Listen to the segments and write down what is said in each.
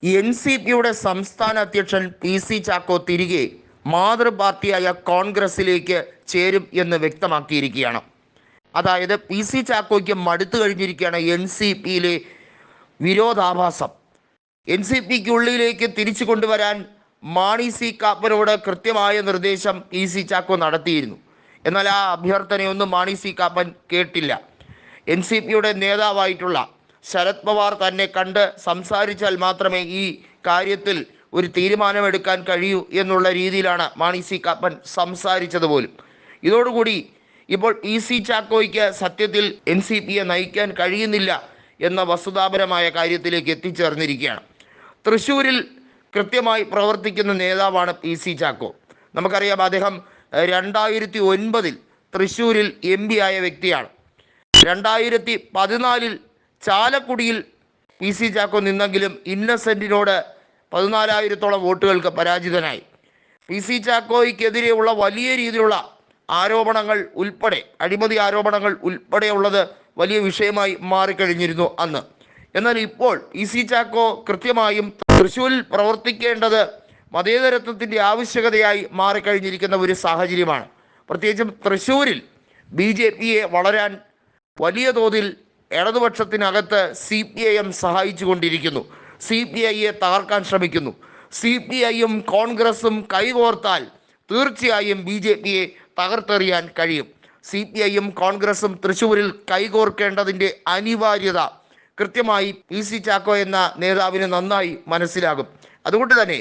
NCPയുടെ സംസ്ഥാന അധ്യക്ഷൻ PC ചാക്കോ തിരികെ മാതൃപാർട്ടിയായ കോൺഗ്രസിലേക്ക് ചേരും എന്ന് വ്യക്തമാക്കിയിരിക്കുകയാണ്. അതായത് PC ചാക്കോയ്ക്ക് മടുത്തു കഴിഞ്ഞിരിക്കുകയാണ് NCPയിലെ വിരോധാഭാസം. NCPക്കുള്ളിലേക്ക് തിരിച്ചു കൊണ്ടുവരാൻ മാണി സി കാപ്പനോട് കൃത്യമായ നിർദ്ദേശം PC ചാക്കോ നടത്തിയിരുന്നു. എന്നാൽ ആ അഭ്യർത്ഥനയൊന്നും മാണി സി കാപ്പൻ കേട്ടില്ല. NCPയുടെ നേതാവായിട്ടുള്ള ശരത് പവാർ തന്നെ കണ്ട് സംസാരിച്ചാൽ മാത്രമേ ഈ കാര്യത്തിൽ ഒരു തീരുമാനമെടുക്കാൻ കഴിയൂ എന്നുള്ള രീതിയിലാണ് മാണി സി കാപ്പൻ സംസാരിച്ചത് പോലും. ഇതോടുകൂടി ഇപ്പോൾ PC ചാക്കോയ്ക്ക് സത്യത്തിൽ NCPയെ നയിക്കാൻ കഴിയുന്നില്ല എന്ന വസ്തുതാപരമായ കാര്യത്തിലേക്ക് എത്തിച്ചേർന്നിരിക്കുകയാണ്. തൃശ്ശൂരിൽ കൃത്യമായി പ്രവർത്തിക്കുന്ന നേതാവാണ് PC ചാക്കോ. നമുക്കറിയാം, അദ്ദേഹം 2009 തൃശ്ശൂരിൽ MP ആയ വ്യക്തിയാണ്. 2014 ചാലക്കുടിയിൽ PC ചാക്കോ നിന്നെങ്കിലും ഇന്നസെൻറ്റിനോട് 14,000-ഓളം വോട്ടുകൾക്ക് പരാജിതനായി. PC ചാക്കോയ്ക്കെതിരെയുള്ള വലിയ രീതിയിലുള്ള ആരോപണങ്ങൾ ഉൾപ്പെടെ, അഴിമതി ആരോപണങ്ങൾ ഉൾപ്പെടെയുള്ളത് വലിയ വിഷയമായി മാറിക്കഴിഞ്ഞിരുന്നു അന്ന്. എന്നാൽ ഇപ്പോൾ PC ചാക്കോ കൃത്യമായും തൃശ്ശൂരിൽ പ്രവർത്തിക്കേണ്ടത് മതേതരത്വത്തിൻ്റെ ആവശ്യകതയായി മാറിക്കഴിഞ്ഞിരിക്കുന്ന ഒരു സാഹചര്യമാണ്. പ്രത്യേകിച്ചും തൃശ്ശൂരിൽ BJPയെ വളരാൻ വലിയ തോതിൽ ഇടതുപക്ഷത്തിനകത്ത് CPIM സഹായിച്ചു കൊണ്ടിരിക്കുന്നു. CPIയെ തകർക്കാൻ ശ്രമിക്കുന്നു. CPIയും കോൺഗ്രസും കൈകോർത്താൽ തീർച്ചയായും BJPയെ തകർത്തെറിയാൻ കഴിയും. CPIയും കോൺഗ്രസും തൃശ്ശൂരിൽ കൈകോർക്കേണ്ടതിൻ്റെ അനിവാര്യത കൃത്യമായി PC ചാക്കോ എന്ന നേതാവിന് നന്നായി മനസ്സിലാകും. അതുകൊണ്ട് തന്നെ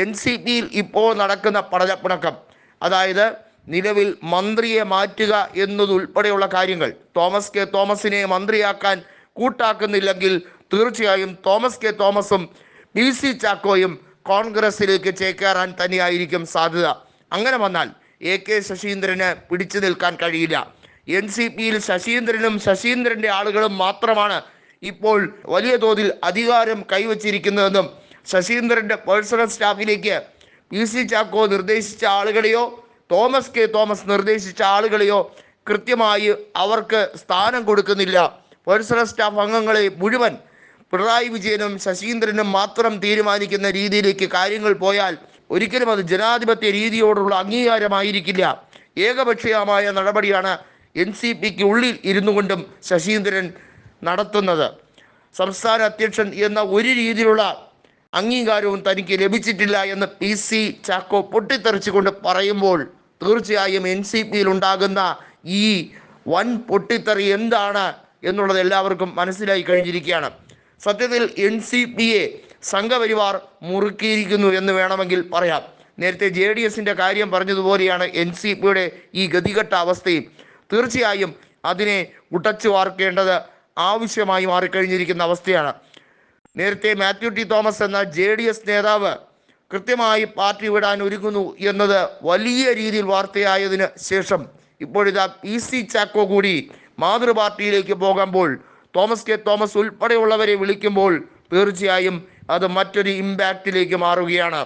NCPയിൽ ഇപ്പോൾ നടക്കുന്ന പടലപ്പിണക്കം, അതായത് നിലവിൽ മന്ത്രിയെ മാറ്റുക എന്നതുൾപ്പെടെയുള്ള കാര്യങ്ങൾ, തോമസ് കെ തോമസിനെ മന്ത്രിയാക്കാൻ കൂട്ടാക്കുന്നില്ലെങ്കിൽ തീർച്ചയായും തോമസ് കെ തോമസും PC ചാക്കോയും കോൺഗ്രസിലേക്ക് ചേക്കേറാൻ തന്നെയായിരിക്കും സാധ്യത. അങ്ങനെ വന്നാൽ AK ശശീന്ദ്രന് പിടിച്ചു നിൽക്കാൻ കഴിയില്ല. NCPയിൽ ശശീന്ദ്രനും ശശീന്ദ്രൻ്റെ ആളുകളും മാത്രമാണ് ഇപ്പോൾ വലിയ തോതിൽ അധികാരം കൈവച്ചിരിക്കുന്നതെന്നും ശശീന്ദ്രൻ്റെ പേഴ്സണൽ സ്റ്റാഫിലേക്ക് PC ചാക്കോ നിർദ്ദേശിച്ച ആളുകളെയോ തോമസ് കെ തോമസ് നിർദ്ദേശിച്ച ആളുകളെയോ കൃത്യമായി അവർക്ക് സ്ഥാനം കൊടുക്കുന്നില്ല. പേഴ്സണൽ സ്റ്റാഫ് അംഗങ്ങളെ മുഴുവൻ പിണറായി വിജയനും ശശീന്ദ്രനും മാത്രം തീരുമാനിക്കുന്ന രീതിയിലേക്ക് കാര്യങ്ങൾ പോയാൽ ഒരിക്കലും അത് ജനാധിപത്യ രീതിയോടുള്ള അംഗീകാരമായിരിക്കില്ല. ഏകപക്ഷീയമായ നടപടിയാണ് NCPക്ക് ഉള്ളിൽ ഇരുന്നു കൊണ്ടും ശശീന്ദ്രൻ നടത്തുന്നത്. സംസ്ഥാന അധ്യക്ഷൻ എന്ന ഒരു രീതിയിലുള്ള അംഗീകാരവും തനിക്ക് ലഭിച്ചിട്ടില്ല എന്ന് PC ചാക്കോ പൊട്ടിത്തെറിച്ചുകൊണ്ട് പറയുമ്പോൾ തീർച്ചയായും NCPയിൽ ഉണ്ടാകുന്ന ഈ വൻ പൊട്ടിത്തെറി എന്താണ് എന്നുള്ളത് എല്ലാവർക്കും മനസ്സിലായി കഴിഞ്ഞിരിക്കുകയാണ്. സത്യത്തിൽ NCPയെ സംഘപരിവാർ മുറുക്കിയിരിക്കുന്നു എന്ന് വേണമെങ്കിൽ പറയാം. നേരത്തെ JDSൻ്റെ കാര്യം പറഞ്ഞതുപോലെയാണ് NCPയുടെ ഈ ഗതികെട്ട അവസ്ഥയും. തീർച്ചയായും അതിനെ ഉടച്ചു വാർക്കേണ്ടത് ആവശ്യമായി മാറിക്കഴിഞ്ഞിരിക്കുന്ന അവസ്ഥയാണ്. നേരത്തെ മാത്യു ടി തോമസ് എന്ന JDS നേതാവ് കൃത്യമായി പാർട്ടി വിടാൻ ഒരുങ്ങുന്നു എന്നത് വലിയ രീതിയിൽ വാർത്തയായതിന് ശേഷം ഇപ്പോഴിതാ PC ചാക്കോ കൂടി മാതൃപാർട്ടിയിലേക്ക് പോകുമ്പോൾ, തോമസ് കെ തോമസ് ഉൾപ്പെടെയുള്ളവരെ വിളിക്കുമ്പോൾ തീർച്ചയായും അത് മറ്റൊരു ഇമ്പാക്റ്റിലേക്ക് മാറുകയാണ്.